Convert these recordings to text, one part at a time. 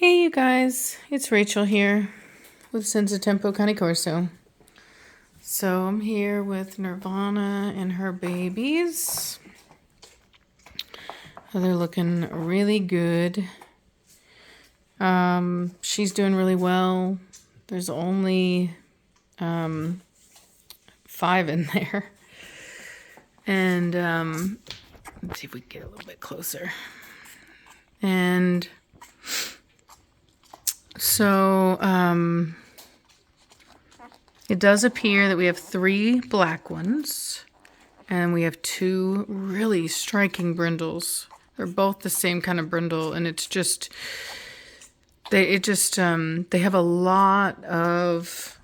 Hey you guys, it's Rachel here with Senza Cane Corso. So I'm here with Nirvana and her babies. They're looking really good. She's doing really well. There's only 5 in there. And let's see if we can get a little bit closer. And so it does appear that we have 3 black ones and we have 2 really striking brindles. They're both the same kind of brindle, and it's just they have a lot of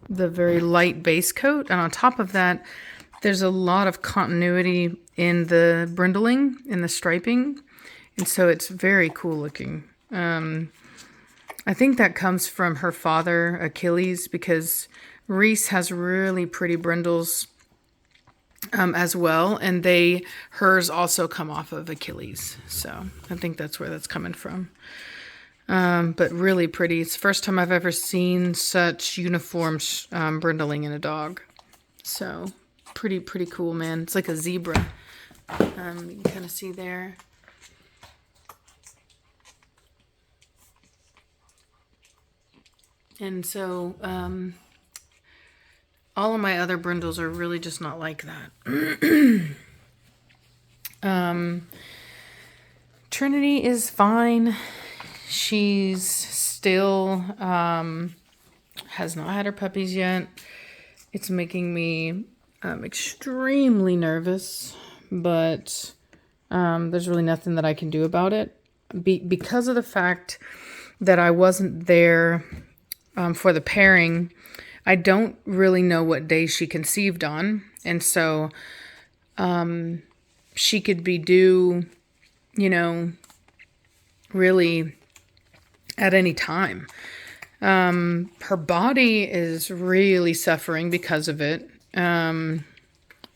the very light base coat, and on top of that there's a lot of continuity in the brindling, in the striping, and so it's very cool looking. I think that comes from her father, Achilles, because Reese has really pretty brindles as well, and hers also come off of Achilles. So I think that's where that's coming from. But really pretty. It's the first time I've ever seen such uniform brindling in a dog. So pretty cool, man. It's like a zebra. You can kind of see there. And so all of my other brindles are really just not like that. Trinity is fine. She's still has not had her puppies yet. It's making me extremely nervous, but there's really nothing that I can do about it because of the fact that I wasn't there for the pairing. I don't really know what day she conceived on, and so she could be due, really at any time. Her body is really suffering because of it.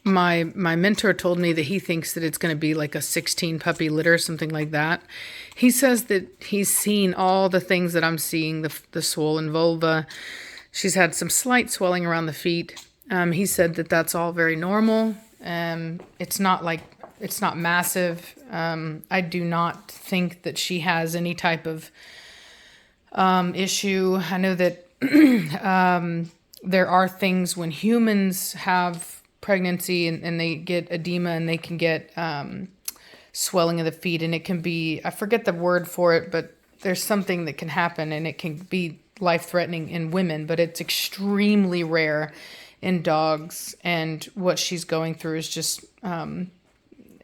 My mentor told me that he thinks that it's going to be like a 16 puppy litter, something like that. He says that he's seen all the things that I'm seeing, the swollen vulva. She's had some slight swelling around the feet. He said that that's all very normal. It's not massive. I do not think that she has any type of issue. I know that there are things when humans have pregnancy and they get edema and they can get swelling of the feet, and it can be, I forget the word for it, but there's something that can happen and it can be life-threatening in women, but it's extremely rare in dogs. And what she's going through is just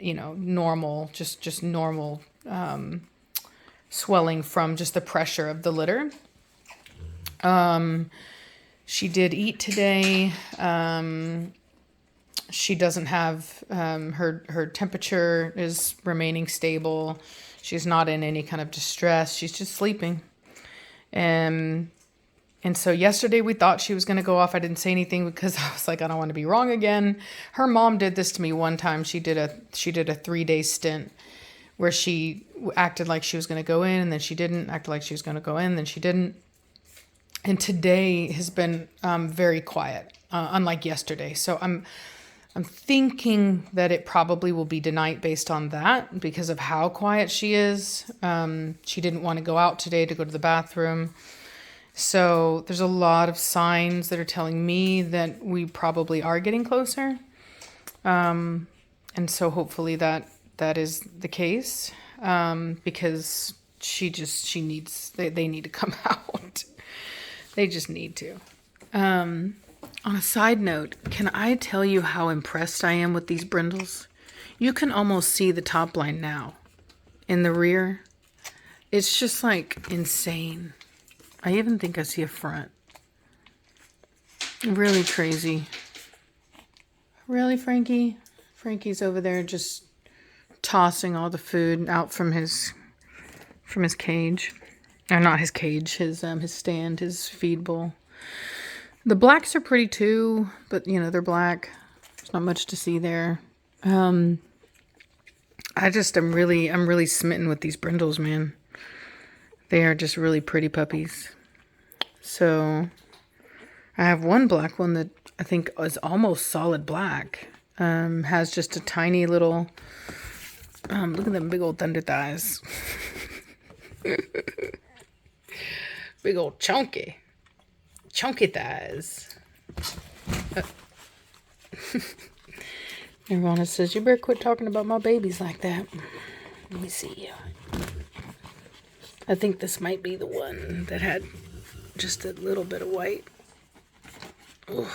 normal, just normal swelling from just the pressure of the litter. She did eat today. She doesn't have her temperature is remaining stable. She's not in any kind of distress. She's just sleeping. And so yesterday we thought she was going to go off. I didn't say anything because I was like, I don't want to be wrong again. Her mom did this to me one time. She did a 3-day stint where she acted like she was going to go in, and then she didn't. Acted like she was going to go in, then she didn't. And today has been very quiet, unlike yesterday. So I'm thinking that it probably will be tonight based on that, because of how quiet she is. She didn't want to go out today to go to the bathroom. So there's a lot of signs that are telling me that we probably are getting closer. And so hopefully that is the case, because they need to come out. They just need to. On a side note, can I tell you how impressed I am with these brindles? You can almost see the top line now in the rear. It's just like insane. I even think I see a front. Really crazy. Really, Frankie? Frankie's over there just tossing all the food out from his cage. Or not his cage, his stand, his feed bowl. The blacks are pretty too, but they're black. There's not much to see there. I I'm really smitten with these brindles, man. They are just really pretty puppies. So I have one black one that I think is almost solid black. Has just a tiny little, look at them big old thunder thighs. Big old chunky thighs. Nirvana says, you better quit talking about my babies like that. Let me see. I think this might be the one that had just a little bit of white. Ooh.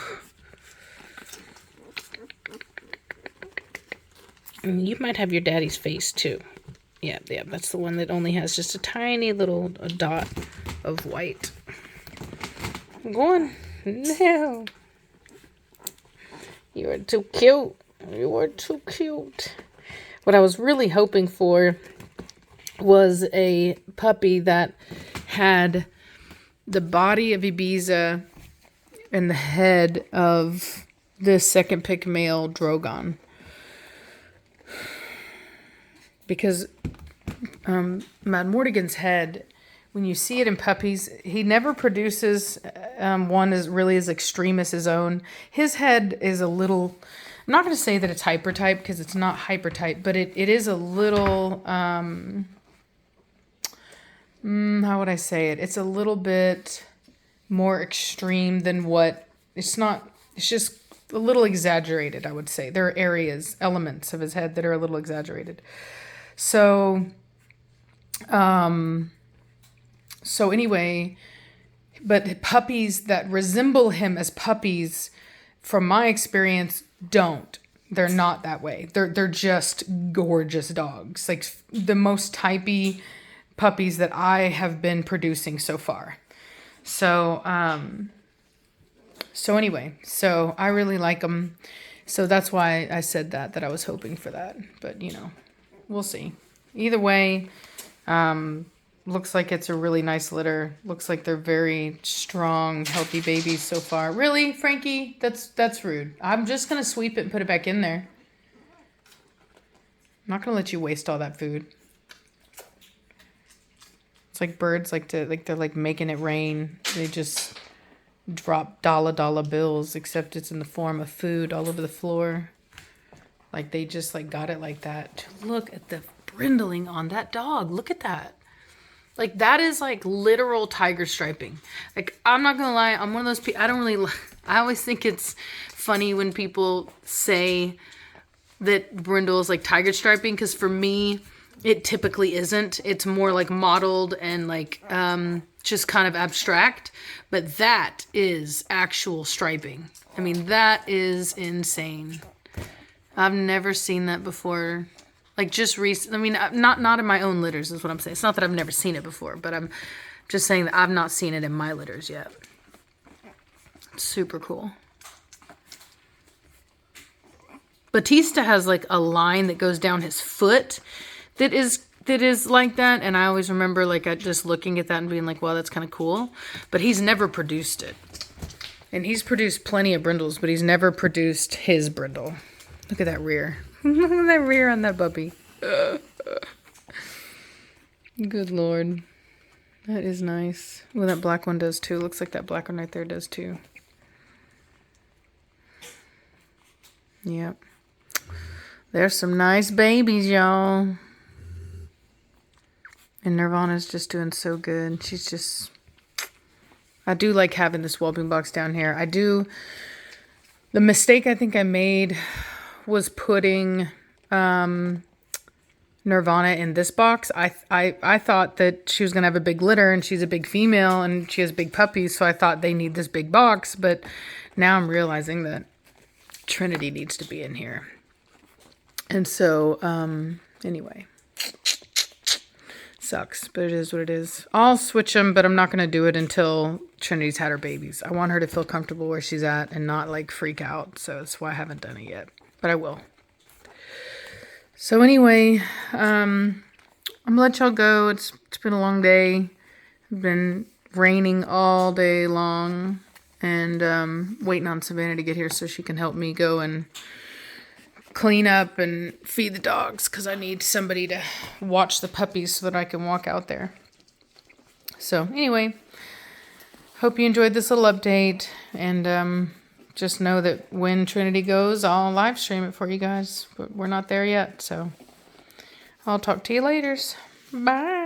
And you might have your daddy's face too. Yeah, that's the one that only has just a tiny little dot of white. Go on. No. You are too cute. You are too cute. What I was really hoping for was a puppy that had the body of Ibiza and the head of the second pick male Drogon. Because Mad Mortigan's head, when you see it in puppies, he never produces one as extreme as his own. His head is a little, I'm not going to say that it's hyper type because it's not hyper type, but it is a little, how would I say it? It's a little bit more extreme than what, it's just a little exaggerated, I would say. There are elements of his head that are a little exaggerated. So anyway, but puppies that resemble him as puppies, from my experience, don't. They're not that way. They're just gorgeous dogs. Like the most typey puppies that I have been producing so far. So anyway, so I really like them. So that's why I said that I was hoping for that. But, we'll see. Either way, looks like it's a really nice litter. Looks like they're very strong, healthy babies so far. Really, Frankie? That's rude. I'm just going to sweep it and put it back in there. I'm not going to let you waste all that food. It's like birds they're like making it rain. They just drop dollar bills, except it's in the form of food all over the floor. Like they just got it like that. Look at the brindling on that dog. Look at that. Like that is literal tiger striping. Like I'm not gonna lie, I'm one of those people. I always think it's funny when people say that brindle is like tiger striping, because for me it typically isn't. It's more like mottled and just kind of abstract. But that is actual striping. I mean, that is insane. I've never seen that before. Just recent. I mean, not in my own litters is what I'm saying. It's not that I've never seen it before, but I'm just saying that I've not seen it in my litters yet. Super cool. Batista has a line that goes down his foot that is like that, and I always remember just looking at that and being like, wow, that's kind of cool. But he's never produced it. And he's produced plenty of brindles, but he's never produced his brindle. Look at that rear. Look at that rear on that puppy. Good Lord. That is nice. Well, that black one does too. Looks like that black one right there does too. Yep. There's some nice babies, y'all. And Nirvana's just doing so good. She's just... I do like having this whelping box down here. I do... The mistake I think I made was putting Nirvana in this box. I thought that she was going to have a big litter, and she's a big female, and she has big puppies, so I thought they need this big box. But now I'm realizing that Trinity needs to be in here. And so, anyway... Sucks, but it is what it is. I'll switch them, but I'm not going to do it until Trinity's had her babies. I want her to feel comfortable where she's at and not freak out. So that's why I haven't done it yet, but I will. So anyway, I'm going to let y'all go. It's been a long day. It's been raining all day long, and waiting on Savannah to get here so she can help me go and clean up and feed the dogs because I need somebody to watch the puppies so that I can walk out there. So anyway, hope you enjoyed this little update, and just know that when Trinity goes, I'll live stream it for you guys, but we're not there yet, so I'll talk to you later. Bye.